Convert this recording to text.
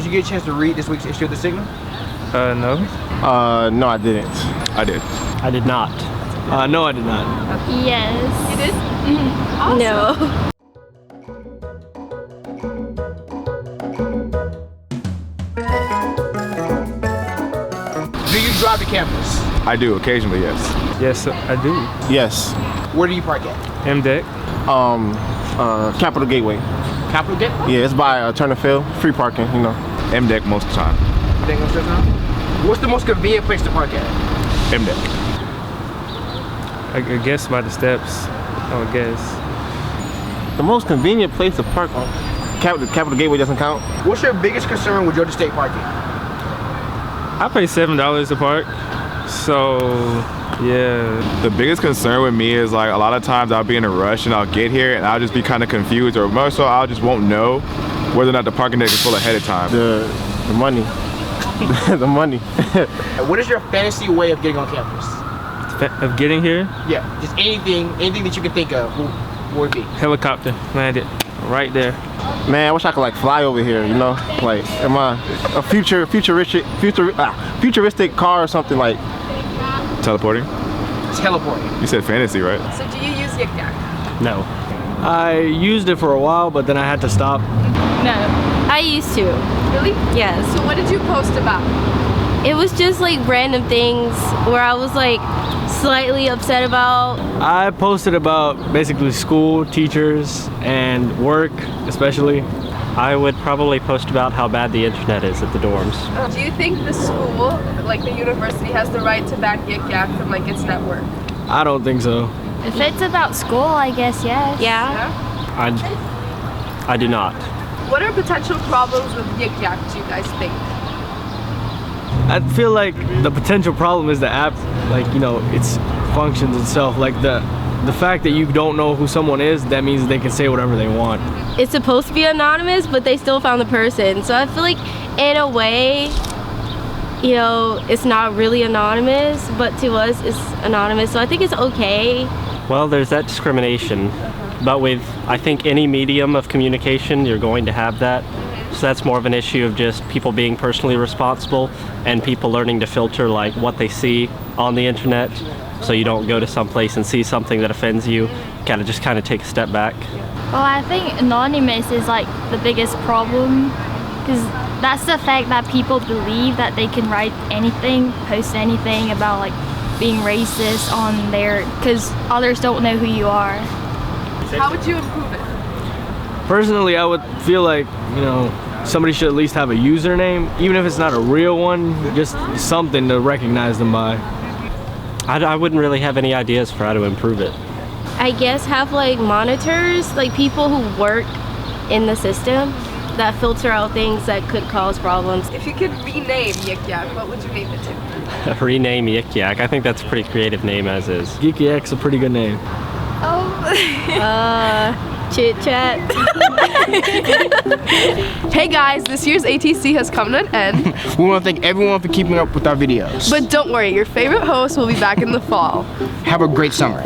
you get a chance to read this week's issue of The Signal? No. No, I didn't. I did. I did not. No, I did not. Yes. You did? Awesome. No. Do you drive to campus? I do, occasionally, yes. Yes, I do. Yes. Where do you park at? MDEC. Capital Gateway. Capital Gateway? Yeah, it's by Turner Field. Free parking, you know. MDEC most of the time. What's the most convenient place to park at? MDEC. I guess by the steps. I would guess. The most convenient place to park on Capital Gateway doesn't count. What's your biggest concern with Georgia State parking? I pay $7 to park. So, yeah. The biggest concern with me is like a lot of times I'll be in a rush and I'll get here and I'll just be kind of confused, or more so I just won't know whether or not the parking deck is full ahead of time. The money. The money. What is your fantasy way of getting on campus? Of getting here? Yeah, just anything that you can think of. What would it be? Helicopter. Landed right there. Man, I wish I could like fly over here, you know? Like, am I a futuristic car or something like? Teleporting? Teleporting. You said fantasy, right? So do you use Yik Yak? No. I used it for a while, but then I had to stop. No. I used to. Really? Yes. So what did you post about? It was just like random things where I was like slightly upset about. I posted about basically school, teachers, and work, especially. I would probably post about how bad the internet is at the dorms. Do you think the school, like the university, has the right to ban Yik Yak from like its network? I don't think so. If it's about school, I guess yes. Yeah. I do not. What are potential problems with Yik Yak, do you guys think? I feel like the potential problem is the app, like, you know, its functions itself. Like the fact that you don't know who someone is, that means they can say whatever they want. It's supposed to be anonymous, but they still found the person. So I feel like in a way, you know, it's not really anonymous, but to us it's anonymous. So I think it's okay. Well, there's that discrimination, but with, I think, any medium of communication, you're going to have that. So that's more of an issue of just people being personally responsible and people learning to filter like what they see on the internet, so you don't go to some place and see something that offends you. Kind of take a step back. Well, I think anonymous is like the biggest problem, because that's the fact that people believe that they can write anything, post anything about like being racist on there, because others don't know who you are. How would you improve it? Personally, I would feel like, you know, somebody should at least have a username, even if it's not a real one, just something to recognize them by. I wouldn't really have any ideas for how to improve it. I guess have like monitors, like people who work in the system that filter out things that could cause problems. If you could rename Yik Yak, what would you name it to? Rename Yik Yak. I think that's a pretty creative name as is. Yik Yak's a pretty good name. Oh. Chit chat. Hey guys, this year's ATC has come to an end. We want to thank everyone for keeping up with our videos. But don't worry, your favorite host will be back in the fall. Have a great summer.